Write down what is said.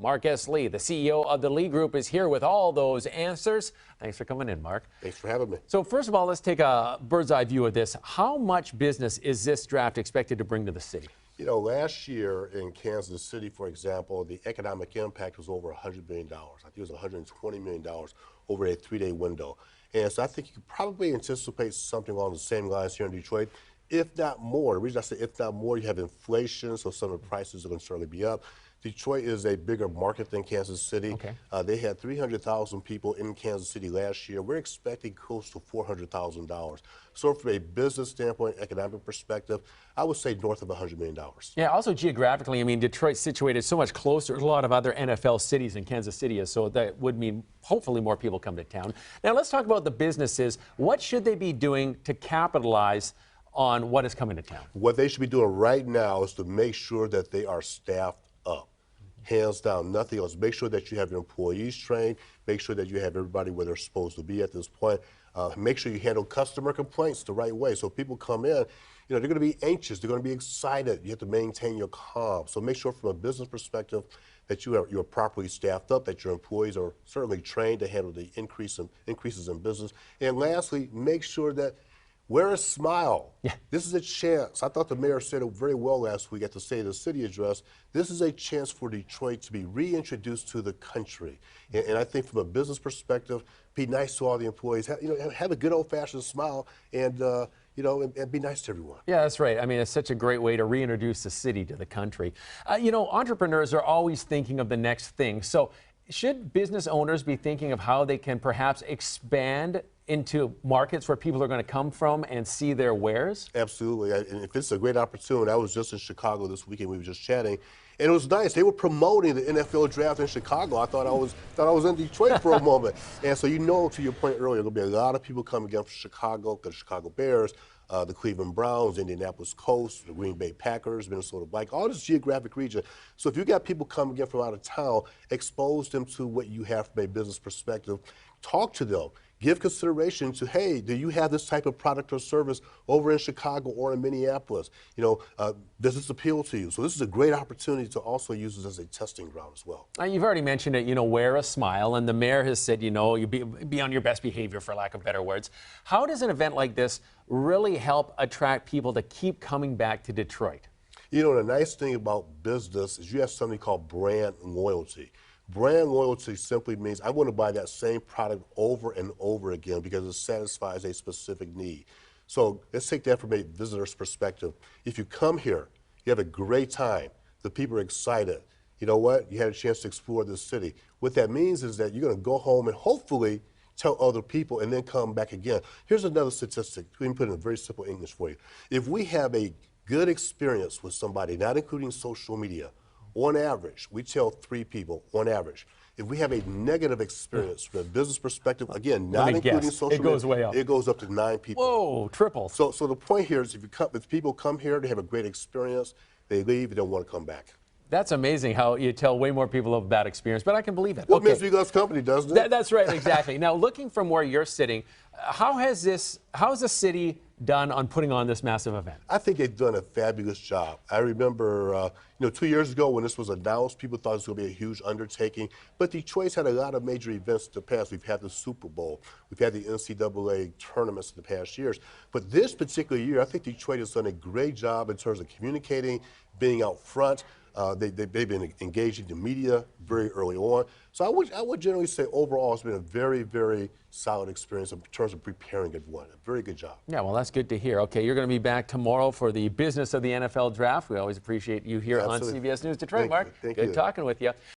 Mark S. Lee, the CEO of the Lee Group, is here with all those answers. Thanks for coming in, Mark. Thanks for having me. So first of all, let's take a bird's eye view of this. How much business is this draft expected to bring to the city? You know, last year in Kansas City, for example, the economic impact was over $100 million. I think it was $120 million over a 3-day window. And so I think you could probably anticipate something along the same lines here in Detroit, if not more. The reason I say if not more, you have inflation, so some of the prices are going to certainly be up. Detroit is a bigger market than Kansas City. Okay. They had 300,000 people in Kansas City last year. We're expecting close to $400,000. So from a business standpoint, economic perspective, I would say north of $100 million. Yeah, also geographically, I mean, Detroit's situated so much closer to a lot of other NFL cities than Kansas City is, so that would mean hopefully more people come to town. Now let's talk about the businesses. What should they be doing to capitalize on what is coming to town? What they should be doing right now is to make sure that they are staffed up. Hands down, nothing else. Make sure that you have your employees trained. Make sure that you have everybody where they're supposed to be at this point. Make sure you handle customer complaints the right way. So people come in, you know, they're going to be anxious. They're going to be excited. You have to maintain your calm. So make sure from a business perspective that you're properly staffed up, that your employees are certainly trained to handle the increases in business. And lastly, make sure that wear a smile. Yeah. This is a chance. I thought the mayor said it very well last week at the State of the City address. This is a chance for Detroit to be reintroduced to the country. And I think from a business perspective, be nice to all the employees. Have a good old-fashioned smile and, and be nice to everyone. Yeah, that's right. I mean, it's such a great way to reintroduce the city to the country. Entrepreneurs are always thinking of the next thing. So should business owners be thinking of how they can perhaps expand into markets where people are going to come from and see their wares? Absolutely. And if it's a great opportunity, I was just in Chicago this weekend. We were just chatting, and it was nice. They were promoting the NFL draft in Chicago. I thought I was in Detroit for a moment. And so, to your point earlier, there'll be a lot of people coming again from Chicago, the Chicago Bears, the Cleveland Browns, Indianapolis Colts, the Green Bay Packers, Minnesota Vikings, all this geographic region. So if you got people coming in from out of town, expose them to what you have from a business perspective. Talk to them. Give consideration to, hey, do you have this type of product or service over in Chicago or in Minneapolis? Does this appeal to you? So this is a great opportunity to also use this as a testing ground as well. You've already mentioned it, wear a smile, and the mayor has said, you be on your best behavior, for lack of better words. How does an event like this really help attract people to keep coming back to Detroit? The nice thing about business is you have something called brand loyalty. Brand loyalty simply means I want to buy that same product over and over again because it satisfies a specific need. So let's take that from a visitor's perspective. If you come here, you have a great time. The people are excited. You know what? You had a chance to explore this city. What that means is that you're going to go home and hopefully tell other people and then come back again. Here's another statistic. We can put it in very simple English for you. If we have a good experience with somebody, not including social media, on average, we tell 3 people, on average. If we have a negative experience from a business perspective, again, not including social media, it goes way up. It goes up to 9 people. Whoa, triple. So the point here is if people come here, they have a great experience, they leave, they don't want to come back. That's amazing how you tell way more people of a bad experience, but I can believe it. Well, Misery Loves Company, doesn't it? That's right, exactly. Now, looking from where you're sitting, how has the city done on putting on this massive event? I think they've done a fabulous job. I remember, 2 years ago when this was announced, people thought it was going to be a huge undertaking. But Detroit's had a lot of major events in the past. We've had the Super Bowl. We've had the NCAA tournaments in the past years. But this particular year, I think Detroit has done a great job in terms of communicating, being out front. They've been engaging the media very early on. So I would generally say overall it's been a very, very solid experience in terms of preparing everyone. A very good job. Yeah, well, that's good to hear. Okay, you're going to be back tomorrow for the business of the NFL draft. We always appreciate you here on CBS News Detroit, Mark. Thank you. Good talking with you.